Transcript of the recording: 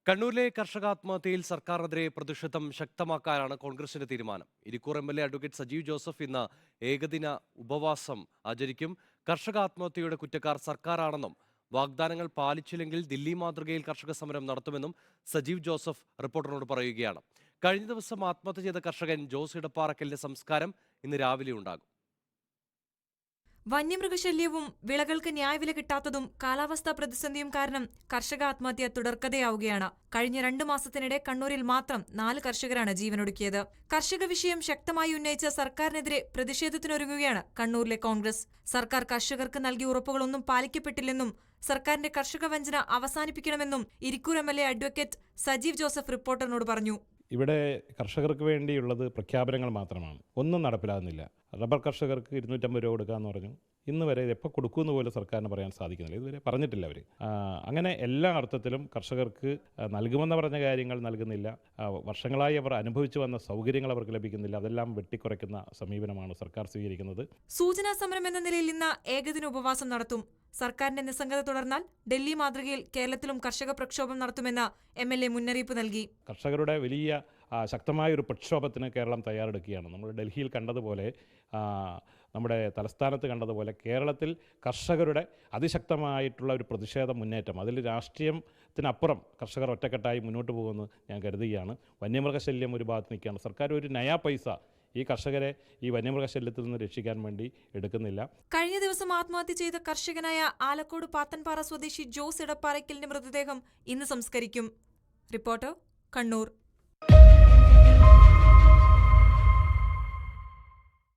കണ്ണൂരിലെ കർഷകാത്മഹത്യയിൽ സർക്കാരിനെതിരെ പ്രതിഷേധം ശക്തമാക്കാനാണ് കോൺഗ്രസിന്റെ തീരുമാനം. Irikkur MLA advocate Sajeev Joseph ഇന്ന് ഏകദിന ഉപവാസം ആചരിക്കും. കർഷക ആത്മഹത്യയുടെ കുറ്റക്കാർ സർക്കാരാണെന്നും വാഗ്ദാനങ്ങൾ പാലിച്ചില്ലെങ്കിൽ ദില്ലി മാതൃകയിൽ കർഷക സമരം നടത്തുമെന്നും സജീവ് ജോസഫ് റിപ്പോർട്ടറിനോട് പറയുകയാണ്. കഴിഞ്ഞ ദിവസം ആത്മഹത്യ ചെയ്ത കർഷകൻ ജോസ് ഇടപ്പാറക്കലിന്റെ സംസ്കാരം ഇന്ന് രാവിലെ ഉണ്ടാകും. വന്യമൃഗശല്യവും വിളകൾക്ക് ന്യായവില കിട്ടാത്തതും കാലാവസ്ഥാ പ്രതിസന്ധിയും കാരണം കർഷക ആത്മഹത്യ തുടർക്കഥയാവുകയാണ്. കഴിഞ്ഞ 2 മാസത്തിനിടെ കണ്ണൂരിൽ മാത്രം 4 കർഷകരാണ് ജീവനൊടുക്കിയത്. കർഷക വിഷയം ശക്തമായി ഉന്നയിച്ച സർക്കാരിനെതിരെ പ്രതിഷേധത്തിനൊരുങ്ങുകയാണ് കണ്ണൂരിലെ കോൺഗ്രസ്. സർക്കാർ കർഷകർക്ക് നൽകിയ ഉറപ്പുകളൊന്നും പാലിക്കപ്പെട്ടില്ലെന്നും സർക്കാരിന്റെ കർഷക വഞ്ചന അവസാനിപ്പിക്കണമെന്നും ഇരിക്കൂർ എം.എൽ.എ അഡ്വക്കേറ്റ് സജീവ് ജോസഫ് റിപ്പോർട്ടറിനോട് പറഞ്ഞു. ഇവിടെ കർഷകർക്ക് വേണ്ടിയുള്ളത് പ്രഖ്യാപനങ്ങൾ മാത്രമാണ്, ഒന്നും നടപ്പിലാകുന്നില്ല. റബ്ബർ കർഷകർക്ക് 250 രൂപ കൊടുക്കാമെന്ന് പറഞ്ഞു. ഇന്ന് വരെ എപ്പോൾ കൊടുക്കുമെന്ന് പോലും സർക്കാരിന് പറയാൻ സാധിക്കുന്നില്ല. ഇതുവരെ പറഞ്ഞിട്ടില്ല അവർ. അങ്ങനെ എല്ലാ അർത്ഥത്തിലും കർഷകർക്ക് നൽകുമെന്ന് പറഞ്ഞ കാര്യങ്ങൾ നൽകുന്നില്ല. വർഷങ്ങളായി അവർ അനുഭവിച്ചു വന്ന സൗകര്യങ്ങൾ അവർക്ക് ലഭിക്കുന്നില്ല. അതെല്ലാം വെട്ടിക്കുറയ്ക്കുന്ന സമീപനമാണ് സർക്കാർ സ്വീകരിക്കുന്നത്. സൂചനാ സമരം എന്ന നിലയിൽ ഇന്ന് ഏകദിന ഉപവാസം നടത്തും. സർക്കാരിന്റെ നിസ്സംഗത തുടർന്നാൽ ഡൽഹി മാതൃകയിൽ കേരളത്തിലും കർഷക പ്രക്ഷോഭം നടത്തുമെന്ന് എം.എൽ.എ മുന്നറിയിപ്പ് നൽകി. കർഷകരുടെ വലിയ ശക്തമായൊരു പ്രക്ഷോഭത്തിന് കേരളം തയ്യാറെടുക്കുകയാണ്. നമ്മൾ ഡൽഹിയിൽ കണ്ടതുപോലെ, നമ്മുടെ തലസ്ഥാനത്ത് കണ്ടതുപോലെ കേരളത്തിൽ കർഷകരുടെ അതിശക്തമായിട്ടുള്ള ഒരു പ്രതിഷേധ മുന്നേറ്റം, അതിൽ രാഷ്ട്രീയത്തിനപ്പുറം കർഷകർ ഒറ്റക്കെട്ടായി മുന്നോട്ട് പോകുമെന്ന് ഞാൻ കരുതുകയാണ്. വന്യമൃഗശല്യം ഒരു ഭാഗത്ത് നിൽക്കുകയാണ്. സർക്കാർ ഒരു നയാ പൈസ ഈ കർഷകരെ ഈ വന്യമൃഗശല്യത്തിൽ നിന്ന് രക്ഷിക്കാൻ വേണ്ടി എടുക്കുന്നില്ല. കഴിഞ്ഞ ദിവസം ആത്മഹത്യ ചെയ്ത കർഷകനായ ആലക്കോട് പാത്തൻപാറ സ്വദേശി ജോസ് ഇടപ്പാറയ്ക്കലിന്റെ മൃതദേഹം ഇന്ന് സംസ്കരിക്കും. റിപ്പോർട്ടർ, കണ്ണൂർ.